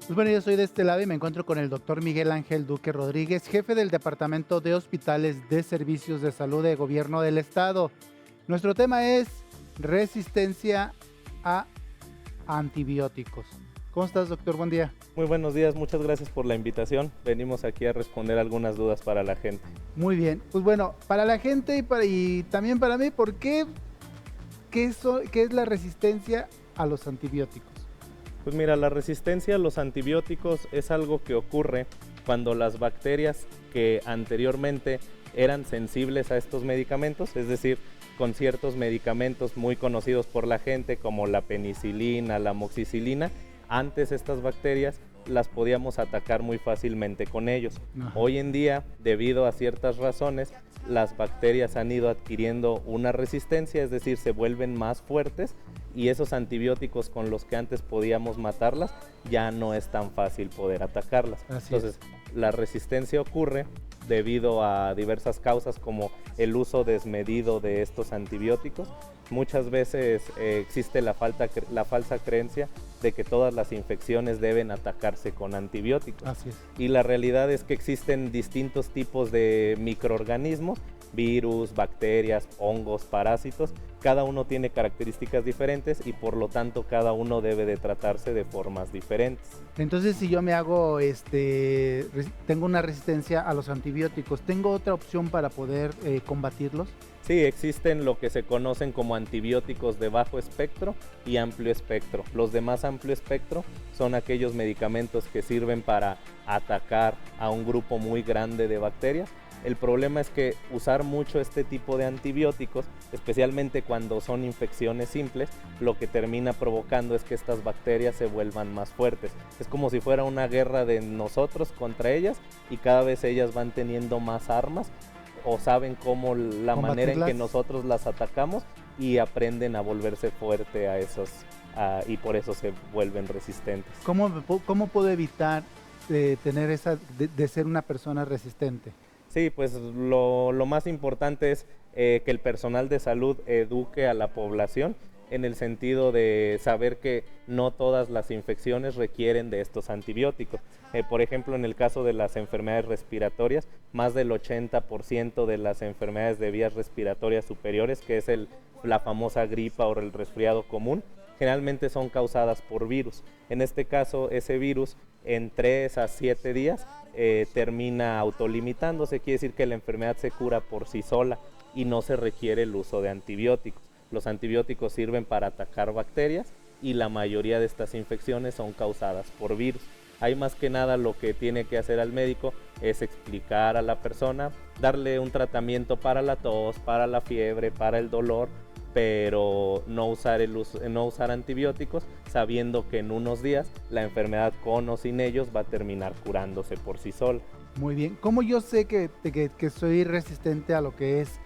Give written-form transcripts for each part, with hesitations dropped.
Pues bueno, yo soy de este lado y me encuentro con el doctor Miguel Ángel Duque Rodríguez, jefe del Departamento de Hospitales de Servicios de Salud de Gobierno del Estado. Nuestro tema es resistencia a antibióticos. ¿Cómo estás, doctor? Buen día. Muy buenos días, muchas gracias por la invitación. Venimos aquí a responder algunas dudas para la gente. Muy bien. Pues bueno, para la gente y también para mí, ¿por qué? ¿Qué es la resistencia a los antibióticos? Pues mira, la resistencia a los antibióticos es algo que ocurre cuando las bacterias que anteriormente eran sensibles a estos medicamentos, es decir, con ciertos medicamentos muy conocidos por la gente como la penicilina, la amoxicilina, antes estas bacterias las podíamos atacar muy fácilmente con ellos. Ajá. Hoy en día, debido a ciertas razones, las bacterias han ido adquiriendo una resistencia, es decir, se vuelven más fuertes y esos antibióticos con los que antes podíamos matarlas, ya no es tan fácil poder atacarlas. Entonces, la resistencia ocurre debido a diversas causas como el uso desmedido de estos antibióticos. Muchas veces existe la falsa creencia de que todas las infecciones deben atacarse con antibióticos. Así es. Y la realidad es que existen distintos tipos de microorganismos, virus, bacterias, hongos, parásitos. Cada uno tiene características diferentes y por lo tanto cada uno debe de tratarse de formas diferentes. Entonces, si yo me hago, tengo una resistencia a los antibióticos, ¿tengo otra opción para poder combatirlos? Sí, existen lo que se conocen como antibióticos de bajo espectro y amplio espectro. Los de más amplio espectro son aquellos medicamentos que sirven para atacar a un grupo muy grande de bacterias. El problema es que usar mucho este tipo de antibióticos, especialmente cuando son infecciones simples, lo que termina provocando es que estas bacterias se vuelvan más fuertes. Es como si fuera una guerra de nosotros contra ellas y cada vez ellas van teniendo más armas o saben cómo la manera en que nosotros las atacamos y aprenden a volverse fuerte a esos y por eso se vuelven resistentes. ¿Cómo puedo evitar tener de ser una persona resistente? Sí, pues lo más importante es que el personal de salud eduque a la población en el sentido de saber que no todas las infecciones requieren de estos antibióticos. Por ejemplo, en el caso de las enfermedades respiratorias, más del 80% de las enfermedades de vías respiratorias superiores, que es la famosa gripa o el resfriado común, generalmente son causadas por virus. En este caso, ese virus en 3 a 7 días termina autolimitándose, quiere decir que la enfermedad se cura por sí sola y no se requiere el uso de antibióticos. Los antibióticos sirven para atacar bacterias y la mayoría de estas infecciones son causadas por virus. Ahí más que nada lo que tiene que hacer al médico es explicar a la persona, darle un tratamiento para la tos, para la fiebre, para el dolor, pero no usar antibióticos, sabiendo que en unos días la enfermedad con o sin ellos va a terminar curándose por sí sola. Muy bien. ¿Cómo yo sé que soy resistente a lo que es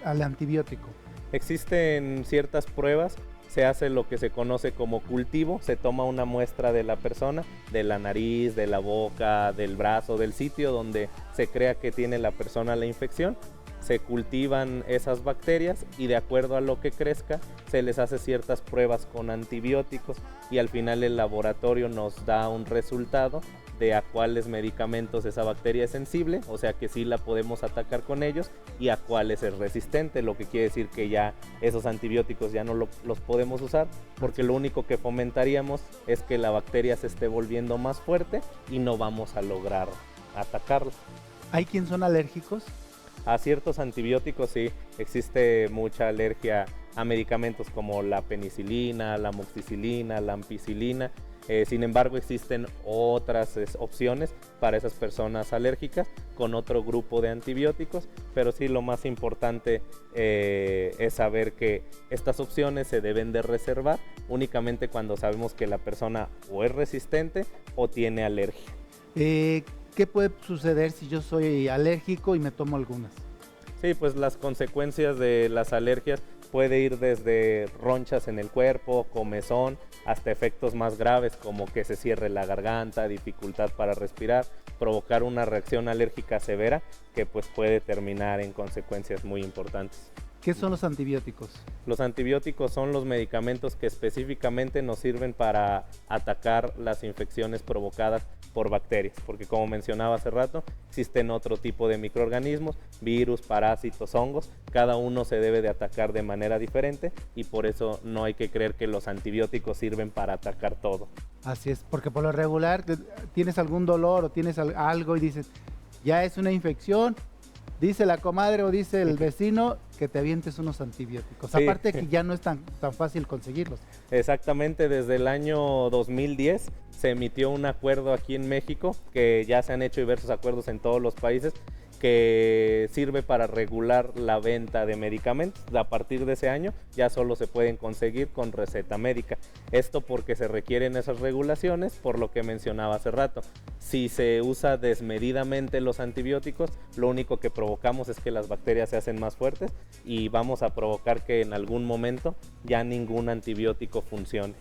al antibiótico? Existen ciertas pruebas, se hace lo que se conoce como cultivo, se toma una muestra de la persona, de la nariz, de la boca, del brazo, del sitio donde se crea que tiene la persona la infección. Se cultivan esas bacterias y de acuerdo a lo que crezca se les hace ciertas pruebas con antibióticos y al final el laboratorio nos da un resultado de a cuáles medicamentos esa bacteria es sensible, o sea que sí la podemos atacar con ellos, y a cuáles es resistente, lo que quiere decir que ya esos antibióticos ya no los podemos usar, porque lo único que fomentaríamos es que la bacteria se esté volviendo más fuerte y no vamos a lograr atacarla. ¿Hay quien son alérgicos? A ciertos antibióticos sí, existe mucha alergia a medicamentos como la penicilina, la amoxicilina, la ampicilina. Sin embargo, existen otras opciones para esas personas alérgicas con otro grupo de antibióticos, pero sí lo más importante es saber que estas opciones se deben de reservar únicamente cuando sabemos que la persona o es resistente o tiene alergia. ¿Qué puede suceder si yo soy alérgico y me tomo algunas? Sí, pues las consecuencias de las alergias puede ir desde ronchas en el cuerpo, comezón, hasta efectos más graves como que se cierre la garganta, dificultad para respirar, provocar una reacción alérgica severa que pues puede terminar en consecuencias muy importantes. ¿Qué son los antibióticos? Los antibióticos son los medicamentos que específicamente nos sirven para atacar las infecciones provocadas por bacterias, porque como mencionaba hace rato, existen otro tipo de microorganismos, virus, parásitos, hongos, cada uno se debe de atacar de manera diferente y por eso no hay que creer que los antibióticos sirven para atacar todo. Así es, porque por lo regular tienes algún dolor o tienes algo y dices, ya es una infección, dice la comadre o dice el vecino que te avientes unos antibióticos. Sí. Aparte que ya no es tan fácil conseguirlos. Exactamente, desde el año 2010 se emitió un acuerdo aquí en México, que ya se han hecho diversos acuerdos en todos los países, que sirve para regular la venta de medicamentos. A partir de ese año ya solo se pueden conseguir con receta médica. Esto porque se requieren esas regulaciones, por lo que mencionaba hace rato. Si se usa desmedidamente los antibióticos, lo único que provocamos es que las bacterias se hacen más fuertes y vamos a provocar que en algún momento ya ningún antibiótico funcione.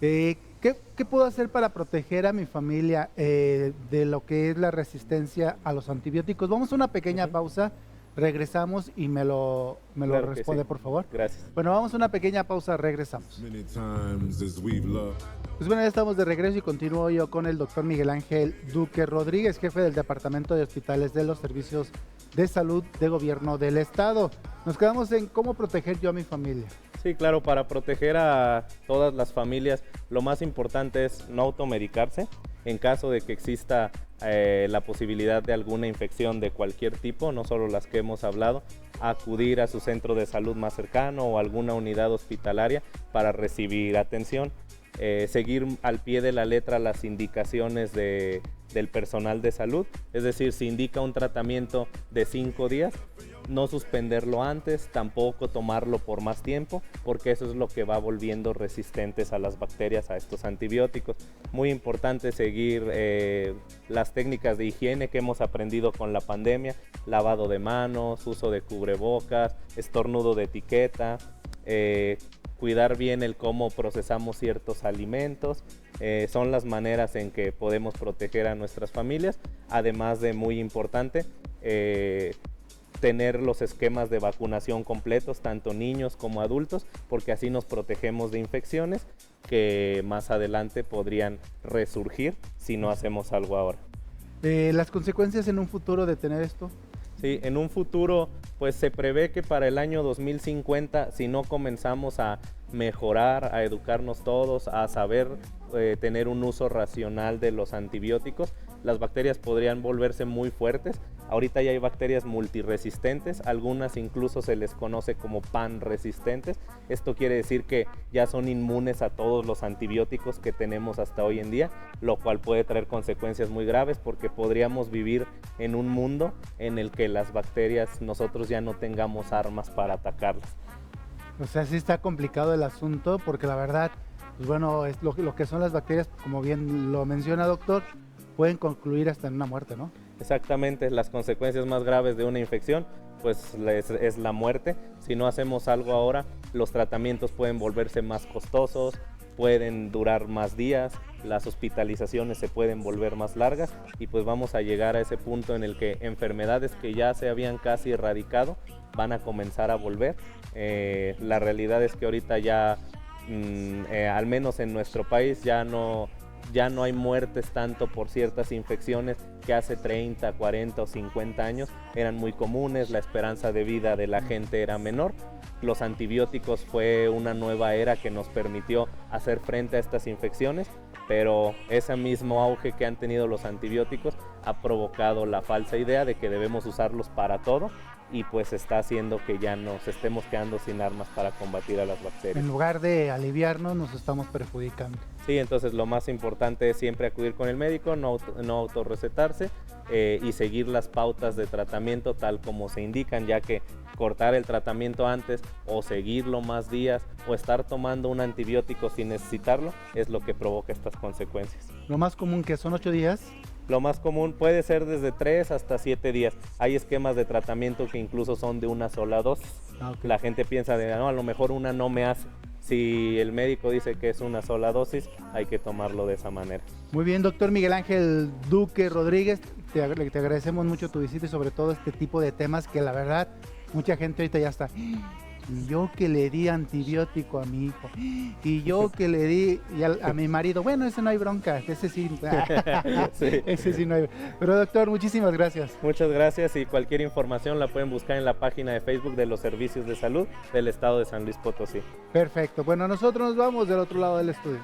¿Qué puedo hacer para proteger a mi familia de lo que es la resistencia a los antibióticos? Vamos a una pequeña pausa, regresamos y me lo claro responde, sí. Por favor. Gracias. Bueno, vamos a una pequeña pausa, regresamos. Pues bueno, ya estamos de regreso y continúo yo con el doctor Miguel Ángel Duque Rodríguez, jefe del Departamento de Hospitales de los Servicios de Salud de Gobierno del Estado. Nos quedamos en cómo proteger yo a mi familia. Sí, claro, para proteger a todas las familias, lo más importante es no automedicarse. En caso de que exista la posibilidad de alguna infección de cualquier tipo, no solo las que hemos hablado, acudir a su centro de salud más cercano o alguna unidad hospitalaria para recibir atención. Seguir al pie de la letra las indicaciones del personal de salud, es decir, si indica un tratamiento de 5 días, no suspenderlo antes, tampoco tomarlo por más tiempo, porque eso es lo que va volviendo resistentes a las bacterias, a estos antibióticos. Muy importante seguir las técnicas de higiene que hemos aprendido con la pandemia, lavado de manos, uso de cubrebocas, estornudo de etiqueta, cuidar bien el cómo procesamos ciertos alimentos. Son las maneras en que podemos proteger a nuestras familias, además de, muy importante, tener los esquemas de vacunación completos, tanto niños como adultos, porque así nos protegemos de infecciones que más adelante podrían resurgir si no hacemos algo ahora. ¿Las consecuencias en un futuro de tener esto? Sí, en un futuro pues se prevé que para el año 2050, si no comenzamos a mejorar, a educarnos todos, a saber tener un uso racional de los antibióticos, las bacterias podrían volverse muy fuertes. Ahorita ya hay bacterias multiresistentes, algunas incluso se les conoce como panresistentes. Esto quiere decir que ya son inmunes a todos los antibióticos que tenemos hasta hoy en día, lo cual puede traer consecuencias muy graves porque podríamos vivir en un mundo en el que las bacterias nosotros ya no tengamos armas para atacarlas. O sea, sí está complicado el asunto porque la verdad, pues bueno, es lo que son las bacterias, como bien lo menciona doctor, pueden concluir hasta en una muerte, ¿no? Exactamente, las consecuencias más graves de una infección pues es la muerte. Si no hacemos algo ahora, los tratamientos pueden volverse más costosos, pueden durar más días, las hospitalizaciones se pueden volver más largas y pues vamos a llegar a ese punto en el que enfermedades que ya se habían casi erradicado van a comenzar a volver. La realidad es que ahorita ya, al menos en nuestro país, ya no hay muertes tanto por ciertas infecciones que hace 30, 40 o 50 años eran muy comunes, la esperanza de vida de la gente era menor. Los antibióticos fue una nueva era que nos permitió hacer frente a estas infecciones, pero ese mismo auge que han tenido los antibióticos ha provocado la falsa idea de que debemos usarlos para todo y pues está haciendo que ya nos estemos quedando sin armas para combatir a las bacterias. En lugar de aliviarnos, nos estamos perjudicando. Sí, entonces lo más importante es siempre acudir con el médico, no autorrecetarse y seguir las pautas de tratamiento tal como se indican, ya que cortar el tratamiento antes o seguirlo más días o estar tomando un antibiótico sin necesitarlo es lo que provoca estas consecuencias. Lo más común que son 8 días. Lo más común puede ser desde 3 hasta 7 días. Hay esquemas de tratamiento que incluso son de una sola dosis. Okay. La gente piensa no, a lo mejor una no me hace. Si el médico dice que es una sola dosis, hay que tomarlo de esa manera. Muy bien, doctor Miguel Ángel Duque Rodríguez, te agradecemos mucho tu visita y sobre todo este tipo de temas que la verdad Mucha gente ahorita ya está. Y yo que le di antibiótico a mi hijo. Y yo que le di a mi marido. Bueno, ese no hay bronca. Ese sí. Sí. Ese sí no hay. Pero doctor, muchísimas gracias. Muchas gracias y cualquier información la pueden buscar en la página de Facebook de los Servicios de Salud del Estado de San Luis Potosí. Perfecto. Bueno, nosotros nos vamos del otro lado del estudio.